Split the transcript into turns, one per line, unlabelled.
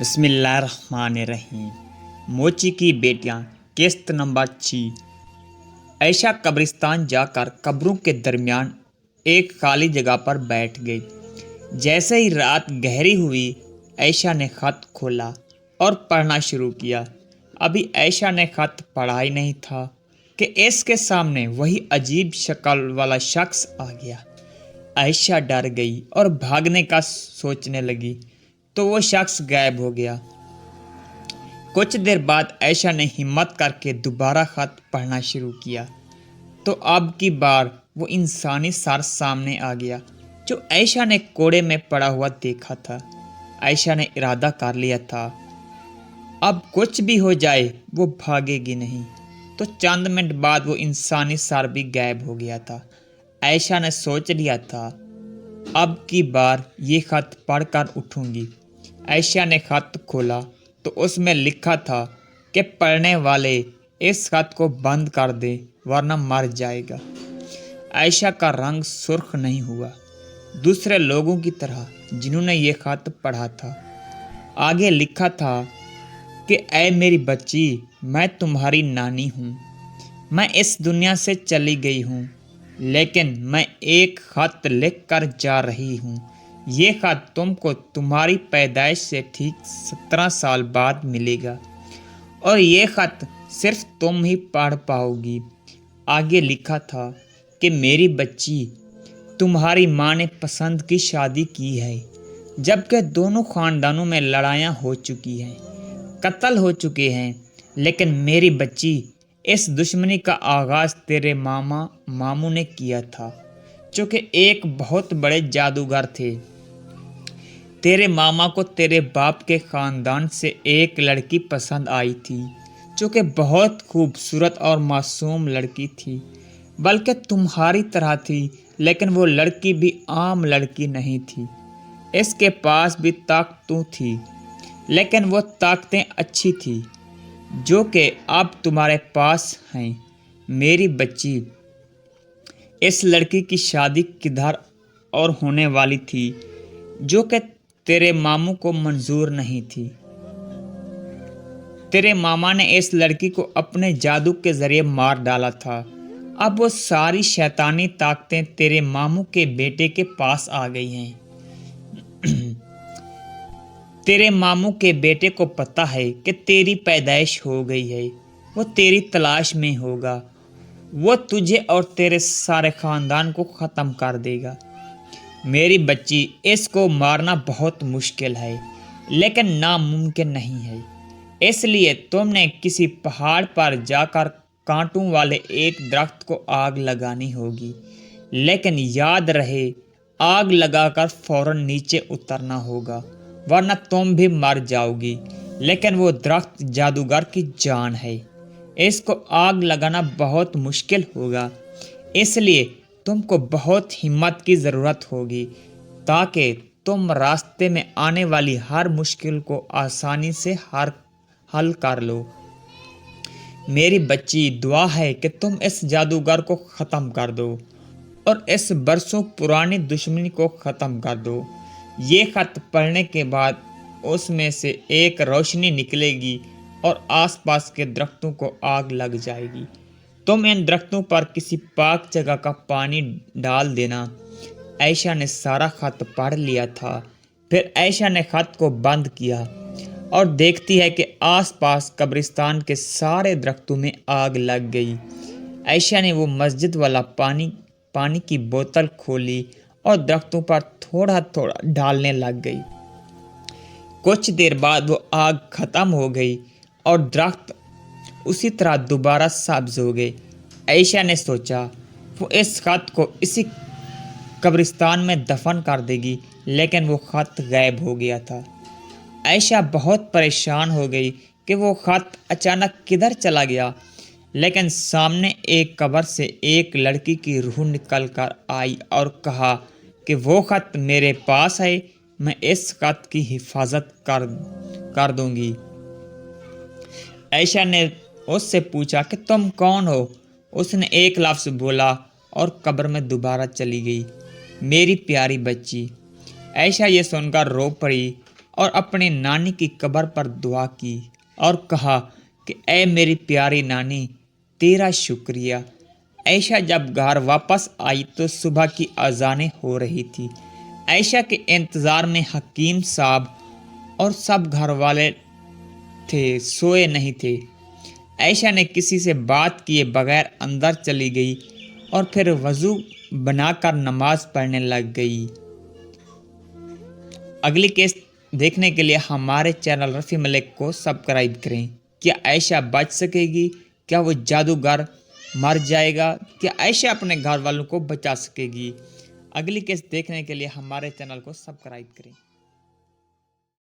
بسم اللہ الرحمن الرحیم۔ موچی کی بیٹیاں قسط نمبر 6۔ عائشہ قبرستان جا کر قبروں کے درمیان ایک خالی جگہ پر بیٹھ گئی۔ جیسے ہی رات گہری ہوئی، عائشہ نے خط کھولا اور پڑھنا شروع کیا۔ ابھی عائشہ نے خط پڑھا ہی نہیں تھا کہ اس کے سامنے وہی عجیب شکل والا شخص آ گیا۔ عائشہ ڈر گئی اور بھاگنے کا سوچنے لگی تو وہ شخص غائب ہو گیا۔ کچھ دیر بعد عائشہ نے ہمت کر کے دوبارہ خط پڑھنا شروع کیا تو اب کی بار وہ انسانی سر سامنے آ گیا جو عائشہ نے کوڑے میں پڑا ہوا دیکھا تھا۔ عائشہ نے ارادہ کر لیا تھا اب کچھ بھی ہو جائے وہ بھاگے گی نہیں، تو چند منٹ بعد وہ انسانی سر بھی غائب ہو گیا تھا۔ عائشہ نے سوچ لیا تھا اب کی بار یہ خط پڑھ کر اٹھوں گی۔ عائشہ نے خط کھولا تو اس میں لکھا تھا کہ پڑھنے والے اس خط کو بند کر دے ورنہ مر جائے گا۔ عائشہ کا رنگ سرخ نہیں ہوا، دوسرے لوگوں کی طرح جنہوں نے یہ خط پڑھا تھا۔ آگے لکھا تھا کہ اے میری بچی، میں تمہاری نانی ہوں، میں اس دنیا سے چلی گئی ہوں، لیکن میں ایک خط لکھ کر جا رہی ہوں۔ یہ خط تم کو تمہاری پیدائش سے ٹھیک 17 سال بعد ملے گا، اور یہ خط صرف تم ہی پڑھ پاؤ گی۔ آگے لکھا تھا کہ میری بچی، تمہاری ماں نے پسند کی شادی کی ہے، جبکہ دونوں خاندانوں میں لڑائیاں ہو چکی ہیں، قتل ہو چکے ہیں، لیکن میری بچی، اس دشمنی کا آغاز تیرے ماموں نے کیا تھا، جو کہ ایک بہت بڑے جادوگر تھے۔ تیرے ماما کو تیرے باپ کے خاندان سے ایک لڑکی پسند آئی تھی جو کہ بہت خوبصورت اور معصوم لڑکی تھی، بلکہ تمہاری طرح تھی، لیکن وہ لڑکی بھی عام لڑکی نہیں تھی۔ اس کے پاس بھی طاقتیں تھیں، لیکن وہ طاقتیں اچھی تھیں جو کہ اب تمہارے پاس ہیں۔ میری بچی، اس لڑکی کی شادی کدھر اور ہونے والی تھی جو کہ تیرے ماموں کو منظور نہیں تھی۔ تیرے ماما نے اس لڑکی کو اپنے جادو کے ذریعے مار ڈالا تھا۔ اب وہ ساری شیطانی طاقتیں تیرے ماموں کے بیٹے کے پاس آ گئی ہیں۔ تیرے ماموں کے بیٹے کو پتہ ہے کہ تیری پیدائش ہو گئی ہے، وہ تیری تلاش میں ہوگا، وہ تجھے اور تیرے سارے خاندان کو ختم کر دے گا۔ میری بچی، اس کو مارنا بہت مشکل ہے، لیکن ناممکن نہیں ہے۔ اس لیے تم نے کسی پہاڑ پر جا کر کانٹوں والے ایک درخت کو آگ لگانی ہوگی، لیکن یاد رہے آگ لگا کر فوراً نیچے اترنا ہوگا، ورنہ تم بھی مر جاؤ گی۔ لیکن وہ درخت جادوگر کی جان ہے، اس کو آگ لگانا بہت مشکل ہوگا، اس لیے تم کو بہت ہمت کی ضرورت ہوگی تاکہ تم راستے میں آنے والی ہر مشکل کو آسانی سے حل کر لو۔ میری بچی، دعا ہے کہ تم اس جادوگر کو ختم کر دو اور اس برسوں پرانی دشمنی کو ختم کر دو۔ یہ خط پڑھنے کے بعد اس میں سے ایک روشنی نکلے گی اور آس پاس کے درختوں کو آگ لگ جائے گی۔ تم ان درختوں پر کسی پاک جگہ کا پانی ڈال دینا۔ عائشہ نے سارا خط پڑھ لیا تھا۔ پھر عائشہ نے خط کو بند کیا اور دیکھتی ہے کہ آس پاس قبرستان کے سارے درختوں میں آگ لگ گئی۔ عائشہ نے وہ مسجد والا پانی کی بوتل کھولی اور درختوں پر تھوڑا تھوڑا ڈالنے لگ گئی۔ کچھ دیر بعد وہ آگ ختم ہو گئی اور درخت اسی طرح دوبارہ سبز ہو گئے۔ عائشہ نے سوچا وہ اس خط کو اسی قبرستان میں دفن کر دے گی، لیکن وہ خط غائب ہو گیا تھا۔ عائشہ بہت پریشان ہو گئی کہ وہ خط اچانک کدھر چلا گیا، لیکن سامنے ایک قبر سے ایک لڑکی کی روح نکل کر آئی اور کہا کہ وہ خط میرے پاس ہے، میں اس خط کی حفاظت کر دوں گی۔ عائشہ نے اس سے پوچھا کہ تم کون ہو؟ اس نے ایک لفظ بولا اور قبر میں دوبارہ چلی گئی۔ میری پیاری بچی۔ عائشہ یہ سن کر رو پڑی اور اپنے نانی کی قبر پر دعا کی اور کہا کہ اے میری پیاری نانی، تیرا شکریہ۔ عائشہ جب گھر واپس آئی تو صبح کی اذانیں ہو رہی تھی۔ عائشہ کے انتظار میں حکیم صاحب اور سب گھر والے تھے، سوئے نہیں تھے۔ عائشہ نے کسی سے بات کیے بغیر اندر چلی گئی اور پھر وضو بنا کر نماز پڑھنے لگ گئی۔ اگلی کیس دیکھنے کے لیے ہمارے چینل رفیع ملک کو سبسکرائب کریں۔ کیا عائشہ بچ سکے گی؟ کیا وہ جادوگر مر جائے گا؟ کیا عائشہ اپنے گھر والوں کو بچا سکے گی؟ اگلی کیس دیکھنے کے لیے ہمارے چینل کو سبسکرائب کریں۔